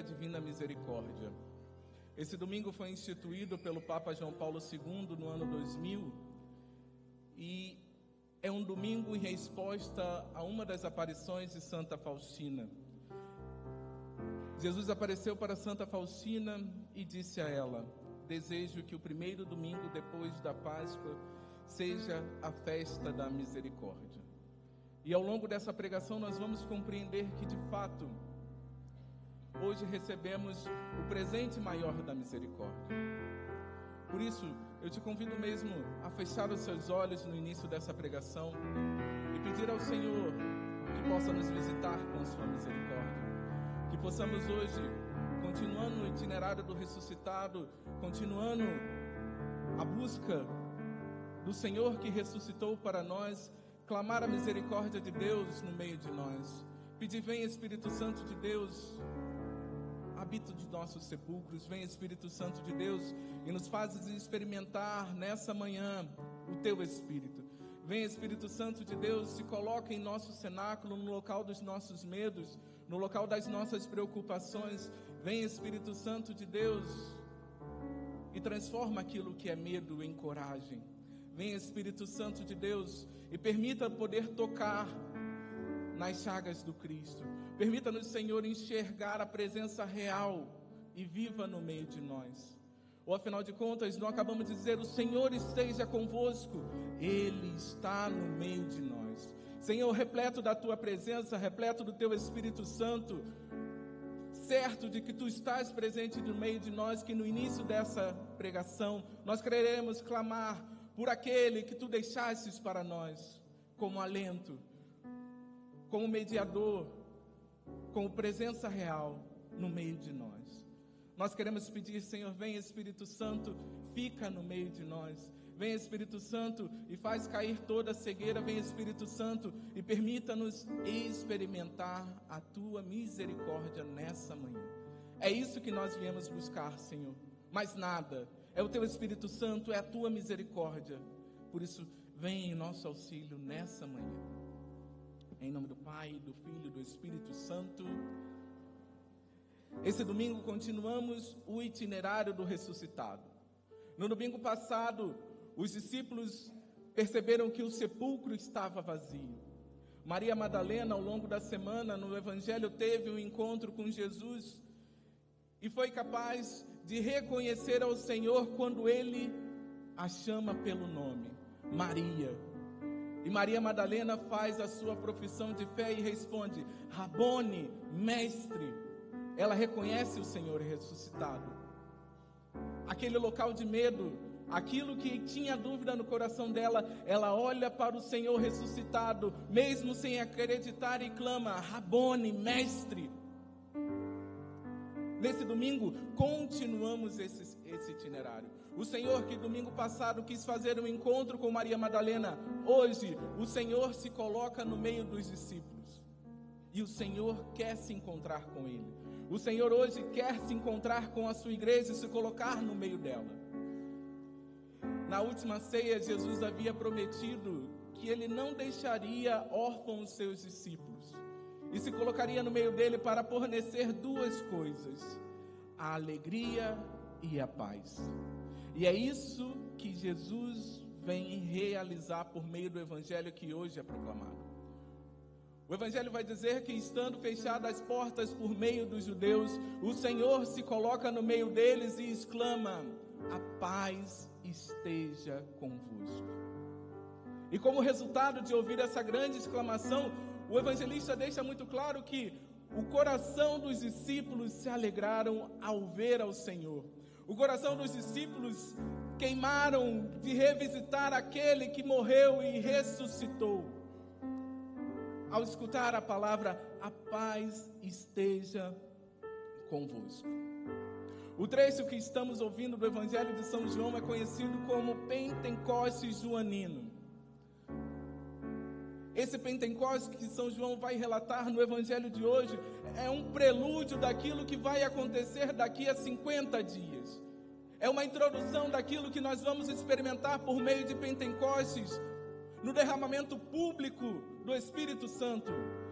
da Divina Misericórdia. Esse domingo foi instituído pelo Papa João Paulo II no ano 2000 e é um domingo em resposta a uma das aparições de Santa Faustina. Jesus apareceu para Santa Faustina e disse a ela: desejo que o primeiro domingo depois da Páscoa seja a festa da misericórdia. E ao longo dessa pregação nós vamos compreender que de fato hoje recebemos o presente maior da misericórdia. Por isso eu te convido mesmo a fechar os seus olhos no início dessa pregação e pedir ao Senhor que possa nos visitar com sua misericórdia. Que possamos hoje, continuando no itinerário do ressuscitado, continuando a busca do Senhor que ressuscitou para nós, clamar a misericórdia de Deus no meio de nós. Pedir: vem Espírito Santo de Deus, habita de nossos sepulcros, vem Espírito Santo de Deus e nos fazes experimentar nessa manhã o Teu Espírito. Vem Espírito Santo de Deus, se coloca em nosso cenáculo, no local dos nossos medos, no local das nossas preocupações. Vem Espírito Santo de Deus e transforma aquilo que é medo em coragem. Vem Espírito Santo de Deus e permita poder tocar nas chagas do Cristo. Permita-nos, Senhor, enxergar a presença real e viva no meio de nós. Ou afinal de contas, não acabamos de dizer: o Senhor esteja convosco, Ele está no meio de nós. Senhor, repleto da Tua presença, repleto do Teu Espírito Santo, certo de que Tu estás presente no meio de nós, que no início dessa pregação nós queremos clamar por aquele que Tu deixastes para nós, como alento, como mediador, como presença real no meio de nós. Nós queremos pedir: Senhor, vem Espírito Santo, fica no meio de nós. Vem Espírito Santo e faz cair toda a cegueira. Vem Espírito Santo e permita-nos experimentar a Tua misericórdia nessa manhã. É isso que nós viemos buscar, Senhor. Mais nada. É o Teu Espírito Santo, é a Tua misericórdia. Por isso, vem em nosso auxílio nessa manhã. Em nome do Pai, do Filho e do Espírito Santo. Esse domingo continuamos o itinerário do ressuscitado. No domingo passado, os discípulos perceberam que o sepulcro estava vazio. Maria Madalena, ao longo da semana, no Evangelho, teve um encontro com Jesus e foi capaz de reconhecer ao Senhor quando Ele a chama pelo nome: Maria. E Maria Madalena faz a sua profissão de fé e responde: Rabone, mestre. Ela reconhece o Senhor ressuscitado. Aquele local de medo, aquilo que tinha dúvida no coração dela, ela olha para o Senhor ressuscitado, mesmo sem acreditar, e clama: Rabone, mestre. Nesse domingo, continuamos esse itinerário. O Senhor que domingo passado quis fazer um encontro com Maria Madalena, hoje o Senhor se coloca no meio dos discípulos. E o Senhor quer se encontrar com ele. O Senhor hoje quer se encontrar com a sua igreja e se colocar no meio dela. Na última ceia, Jesus havia prometido que Ele não deixaria órfãos seus discípulos. E se colocaria no meio dele para fornecer duas coisas: a alegria e a paz. E é isso que Jesus vem realizar por meio do Evangelho que hoje é proclamado. O Evangelho vai dizer que, estando fechadas as portas por meio dos judeus, o Senhor se coloca no meio deles e exclama: a paz esteja convosco. E como resultado de ouvir essa grande exclamação, o evangelista deixa muito claro que o coração dos discípulos se alegraram ao ver ao Senhor. O coração dos discípulos queimaram de revisitar aquele que morreu e ressuscitou. Ao escutar a palavra: a paz esteja convosco. O trecho que estamos ouvindo do Evangelho de São João é conhecido como Pentecostes joanino. Esse Pentecostes que São João vai relatar no Evangelho de hoje é um prelúdio daquilo que vai acontecer daqui a 50 dias. É uma introdução daquilo que nós vamos experimentar por meio de Pentecostes, no derramamento público do Espírito Santo.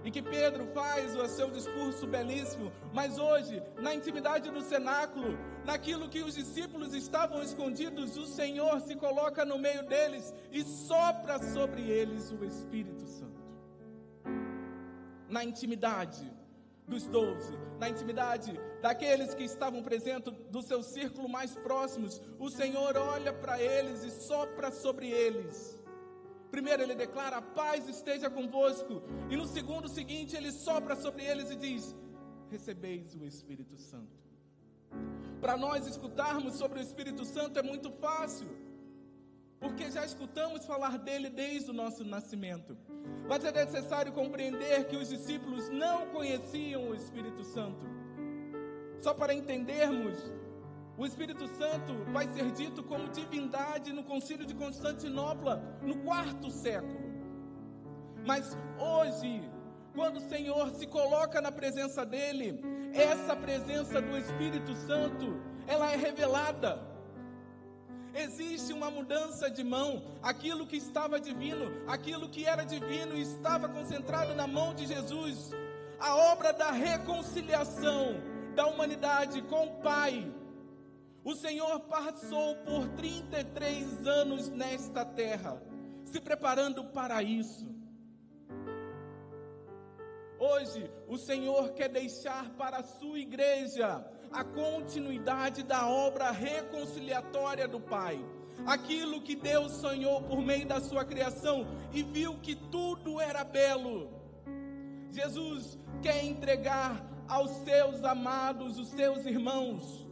e que Pedro faz o seu discurso belíssimo, mas hoje, na intimidade do cenáculo, naquilo que os discípulos estavam escondidos, o Senhor se coloca no meio deles e sopra sobre eles o Espírito Santo. Na intimidade dos 12, na intimidade daqueles que estavam presentes, do seu círculo mais próximos, o Senhor olha para eles e sopra sobre eles. Primeiro ele declara: a paz esteja convosco, e no segundo seguinte ele sopra sobre eles e diz: recebeis o Espírito Santo. Para nós escutarmos sobre o Espírito Santo é muito fácil, porque já escutamos falar dele desde o nosso nascimento. Mas é necessário compreender que os discípulos não conheciam o Espírito Santo. Só para entendermos, o Espírito Santo vai ser dito como divindade no Concílio de Constantinopla, no 4º século. Mas hoje, quando o Senhor se coloca na presença dele, essa presença do Espírito Santo, ela é revelada. Existe uma mudança de mão. Aquilo que estava divino, aquilo que era divino, estava concentrado na mão de Jesus. A obra da reconciliação da humanidade com o Pai. O Senhor passou por 33 anos nesta terra, se preparando para isso. Hoje, o Senhor quer deixar para a sua igreja a continuidade da obra reconciliatória do Pai. Aquilo que Deus sonhou por meio da sua criação e viu que tudo era belo. Jesus quer entregar aos seus amados, os seus irmãos.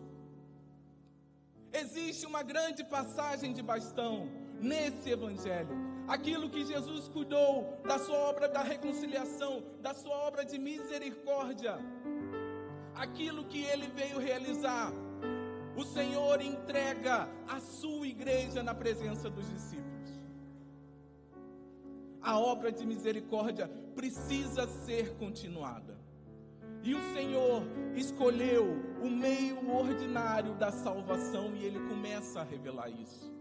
Existe uma grande passagem de bastão nesse evangelho. Aquilo que Jesus cuidou da sua obra da reconciliação, da sua obra de misericórdia, aquilo que ele veio realizar, o Senhor entrega à sua igreja na presença dos discípulos. A obra de misericórdia precisa ser continuada. E o Senhor escolheu o meio ordinário da salvação e ele começa a revelar isso.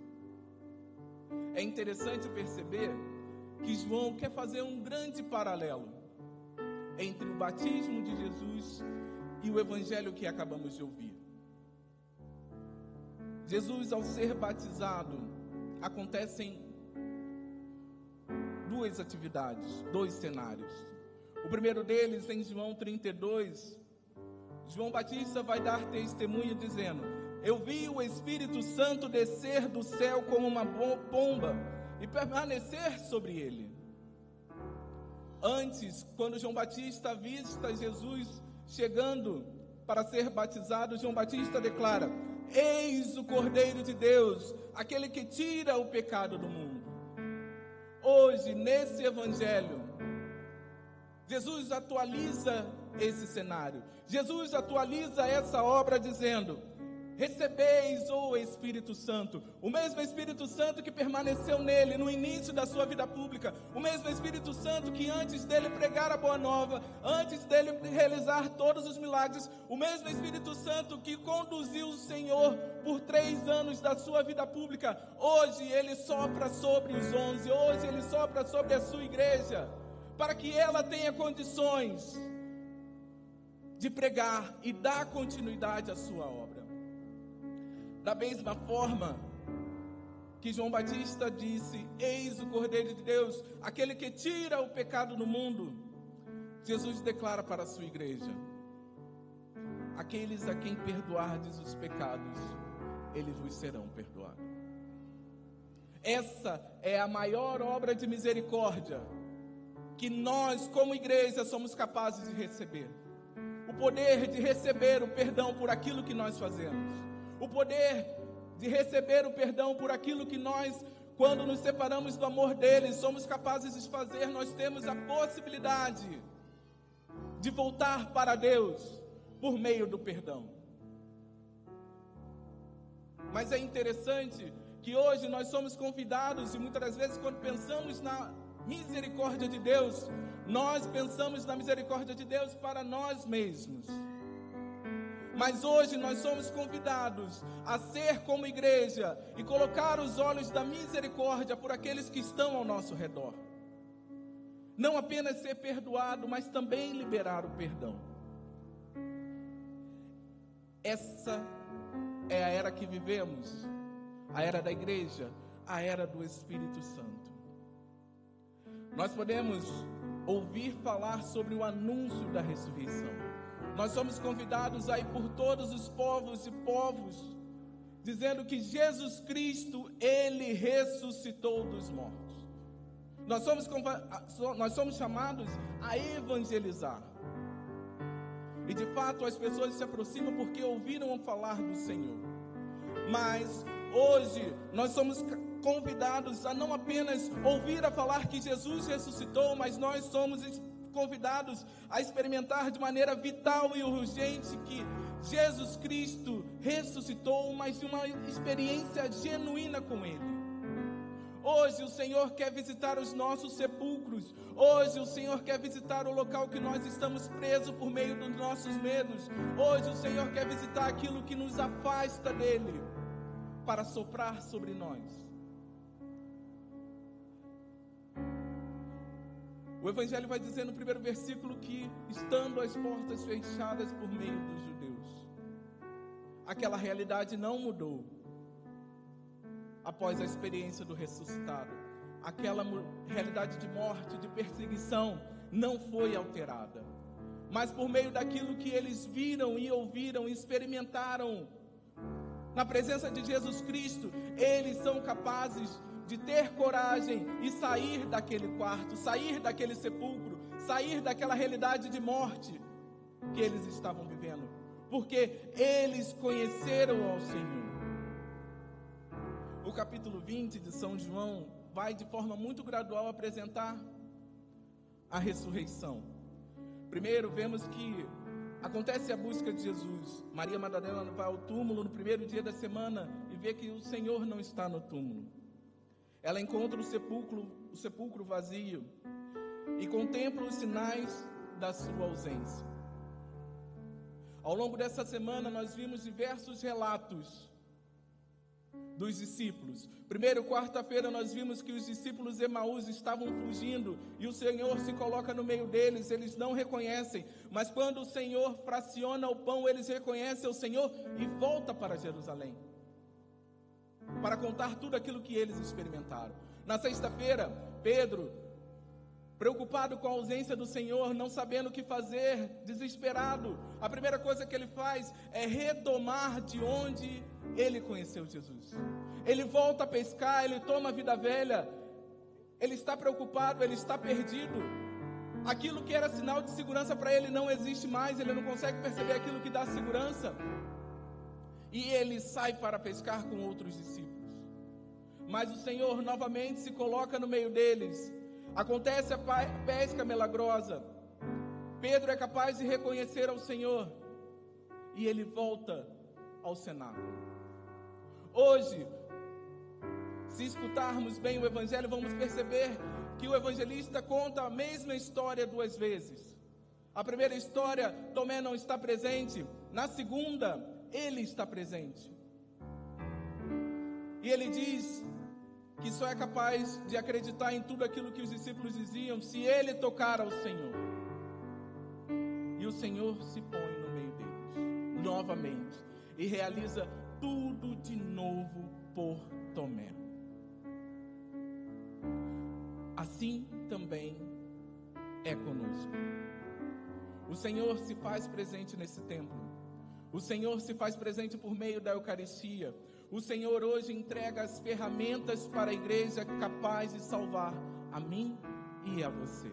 É interessante perceber que João quer fazer um grande paralelo entre o batismo de Jesus e o evangelho que acabamos de ouvir. Jesus, ao ser batizado, acontecem duas atividades, dois cenários. O primeiro deles, em João 32, João Batista vai dar testemunho dizendo: eu vi o Espírito Santo descer do céu como uma pomba e permanecer sobre ele. Antes, quando João Batista avista Jesus chegando para ser batizado, João Batista declara: eis o Cordeiro de Deus, aquele que tira o pecado do mundo. Hoje, nesse evangelho, Jesus atualiza esse cenário. Jesus atualiza essa obra dizendo: recebeis o Espírito Santo, o mesmo Espírito Santo que permaneceu nele no início da sua vida pública, o mesmo Espírito Santo que antes dele pregar a boa nova, antes dele realizar todos os milagres, o mesmo Espírito Santo que conduziu o Senhor por 3 anos da sua vida pública, hoje ele sopra sobre os 11, hoje ele sopra sobre a sua igreja, para que ela tenha condições de pregar e dar continuidade à sua obra. Da mesma forma que João Batista disse: eis o Cordeiro de Deus, aquele que tira o pecado do mundo, Jesus declara para a sua igreja: aqueles a quem perdoardes os pecados, eles vos serão perdoados. Essa é a maior obra de misericórdia que nós, como igreja, somos capazes de receber. O poder de receber o perdão por aquilo que nós fazemos. O poder de receber o perdão por aquilo que nós, quando nos separamos do amor dele, somos capazes de fazer. Nós temos a possibilidade de voltar para Deus por meio do perdão. Mas é interessante que hoje nós somos convidados, e muitas das vezes quando pensamos na misericórdia de Deus, nós pensamos na misericórdia de Deus para nós mesmos. Mas hoje nós somos convidados a ser como igreja e colocar os olhos da misericórdia por aqueles que estão ao nosso redor. Não apenas ser perdoado, mas também liberar o perdão. Essa é a era que vivemos, a era da igreja, a era do Espírito Santo. Nós podemos ouvir falar sobre o anúncio da ressurreição. Nós somos convidados a ir por todos os povos e povos, dizendo que Jesus Cristo, Ele ressuscitou dos mortos. Nós somos chamados a evangelizar. E de fato as pessoas se aproximam porque ouviram falar do Senhor. Mas hoje nós somos convidados a não apenas ouvir a falar que Jesus ressuscitou, mas nós somos convidados a experimentar de maneira vital e urgente que Jesus Cristo ressuscitou, mas de uma experiência genuína com Ele. Hoje o Senhor quer visitar os nossos sepulcros. Hoje o Senhor quer visitar o local que nós estamos presos por meio dos nossos medos. Hoje o Senhor quer visitar aquilo que nos afasta dEle, para soprar sobre nós. O Evangelho vai dizer no primeiro versículo que, estando as portas fechadas por meio dos judeus, aquela realidade não mudou. Após a experiência do ressuscitado, aquela realidade de morte, de perseguição, não foi alterada. Mas por meio daquilo que eles viram e ouviram, experimentaram, na presença de Jesus Cristo, eles são capazes de ter coragem e sair daquele quarto, sair daquele sepulcro, sair daquela realidade de morte que eles estavam vivendo, porque eles conheceram ao Senhor. O capítulo 20 de São João vai de forma muito gradual apresentar a ressurreição. Primeiro vemos que acontece a busca de Jesus. Maria Madalena vai ao túmulo no primeiro dia da semana e vê que o Senhor não está no túmulo. Ela encontra o sepulcro vazio e contempla os sinais da sua ausência. Ao longo dessa semana nós vimos diversos relatos dos discípulos. Primeiro, quarta-feira, nós vimos que os discípulos de Emaús estavam fugindo e o Senhor se coloca no meio deles. Eles não reconhecem, mas quando o Senhor fraciona o pão, eles reconhecem o Senhor e voltam para Jerusalém para contar tudo aquilo que eles experimentaram. Na sexta-feira, Pedro, preocupado com a ausência do Senhor, não sabendo o que fazer, desesperado, a primeira coisa que ele faz é retomar de onde ele conheceu Jesus. Ele volta a pescar, ele toma a vida velha, ele está preocupado, ele está perdido. Aquilo que era sinal de segurança para ele não existe mais, ele não consegue perceber aquilo que dá segurança. E ele sai para pescar com outros discípulos. Mas o Senhor novamente se coloca no meio deles. Acontece a pesca milagrosa. Pedro é capaz de reconhecer ao Senhor e ele volta ao cenáculo. Hoje, se escutarmos bem o Evangelho, vamos perceber que o evangelista conta a mesma história duas vezes. A primeira história, Tomé não está presente. Na segunda, ele está presente. E ele diz que só é capaz de acreditar em tudo aquilo que os discípulos diziam se ele tocar ao Senhor. E o Senhor se põe no meio deles, novamente, e realiza tudo de novo por Tomé. Assim também é conosco. O Senhor se faz presente nesse templo. O Senhor se faz presente por meio da Eucaristia. O Senhor hoje entrega as ferramentas para a igreja capaz de salvar a mim e a você.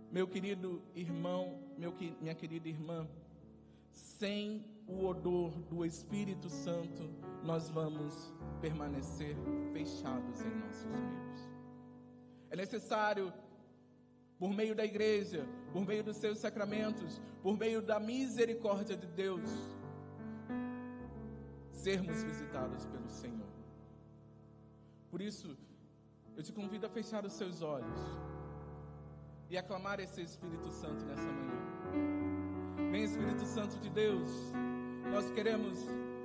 Meu querido irmão, minha querida irmã, sem o odor do Espírito Santo, nós vamos permanecer fechados em nossos medos. É necessário, por meio da igreja, por meio dos seus sacramentos, por meio da misericórdia de Deus, sermos visitados pelo Senhor. Por isso, eu te convido a fechar os seus olhos e aclamar esse Espírito Santo nessa manhã. Vem, Espírito Santo de Deus, nós queremos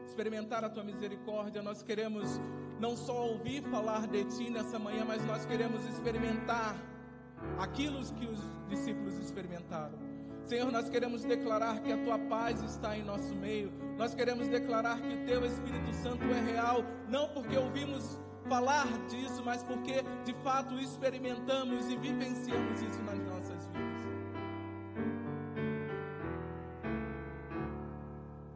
experimentar a Tua misericórdia, nós queremos não só ouvir falar de Ti nessa manhã, mas nós queremos experimentar aquilo que os discípulos experimentaram. Senhor, nós queremos declarar que a Tua paz está em nosso meio. Nós queremos declarar que o Teu Espírito Santo é real, não porque ouvimos falar disso, mas porque de fato experimentamos e vivenciamos isso nas nossas vidas.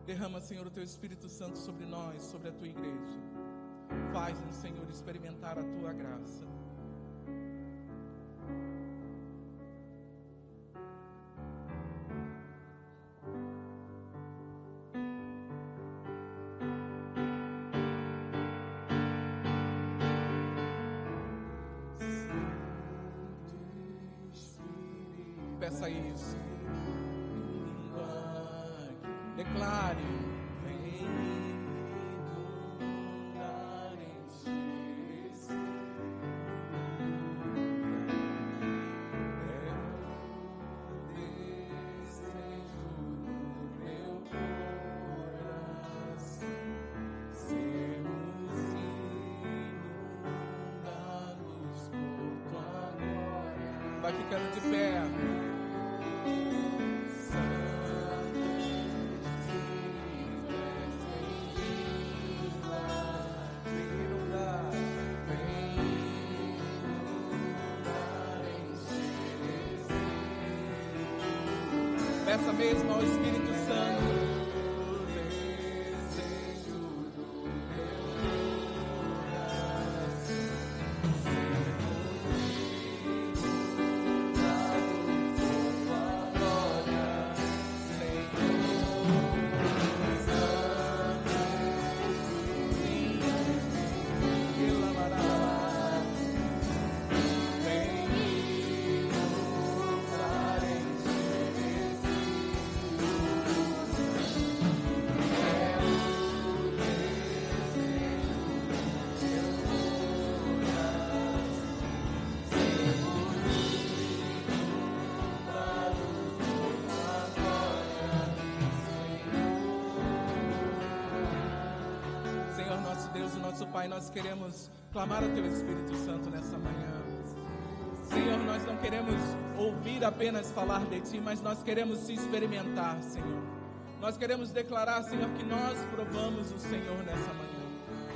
Derrama, Senhor, o Teu Espírito Santo sobre nós, sobre a Tua igreja. Faz-nos, Senhor, experimentar a Tua graça. Peça isso. Declare. Vai ficando de pé. Peça mesmo ao Espírito Santo. Nosso Pai, nós queremos clamar ao Teu Espírito Santo nessa manhã. Senhor, nós não queremos ouvir apenas falar de Ti, mas nós queremos se experimentar, Senhor. Nós queremos declarar, Senhor, que nós provamos o Senhor nessa manhã.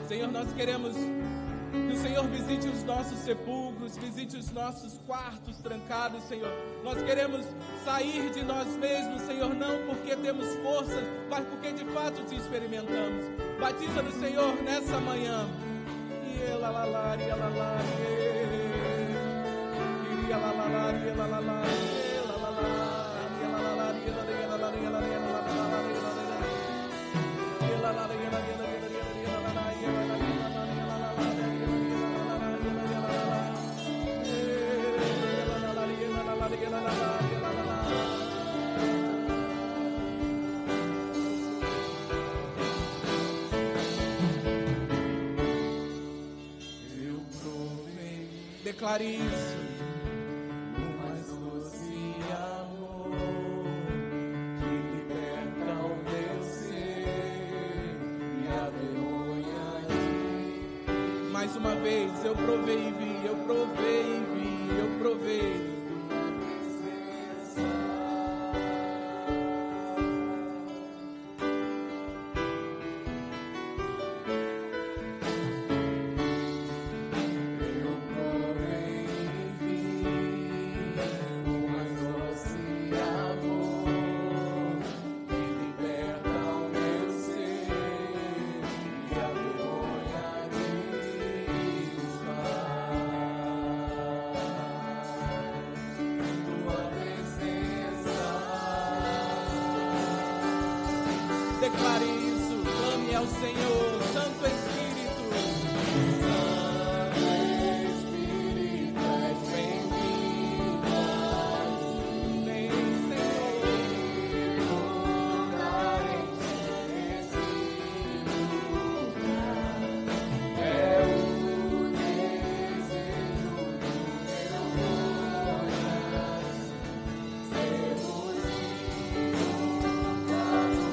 Senhor, nós queremos que o Senhor visite os nossos sepulcros, visite os nossos quartos trancados, Senhor. Nós queremos sair de nós mesmos, Senhor, não porque temos forças, mas porque de fato Te experimentamos. Batiza no Senhor nessa manhã. Declare isso. O mais doce amor que liberta o meu ser e a vergonha de... Mais uma vez, eu provei e vi, eu provei e vi, eu provei. Declare isso, clame ao Senhor, Santo Espírito. Santo Espírito, és bem-vindo. Vem, Senhor, morar em esse lugar. É o desejo do meu coração. Sermos inundados.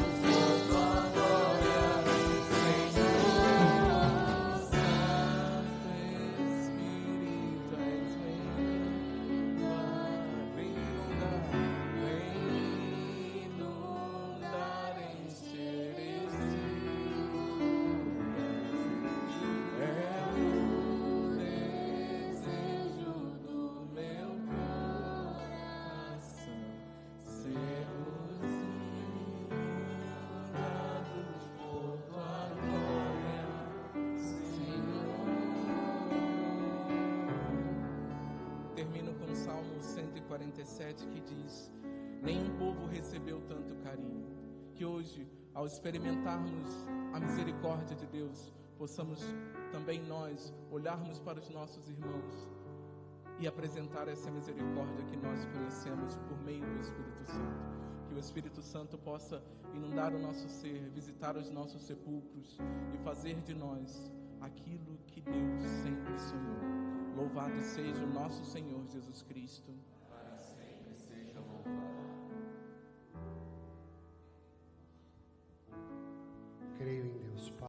47, que diz: nenhum povo recebeu tanto carinho. Que hoje, ao experimentarmos a misericórdia de Deus, possamos também nós olharmos para os nossos irmãos e apresentar essa misericórdia que nós conhecemos por meio do Espírito Santo. Que o Espírito Santo possa inundar o nosso ser, visitar os nossos sepulcros e fazer de nós aquilo que Deus sempre sonhou. Louvado seja o nosso Senhor Jesus Cristo. Para sempre seja louvado. Creio em Deus Pai.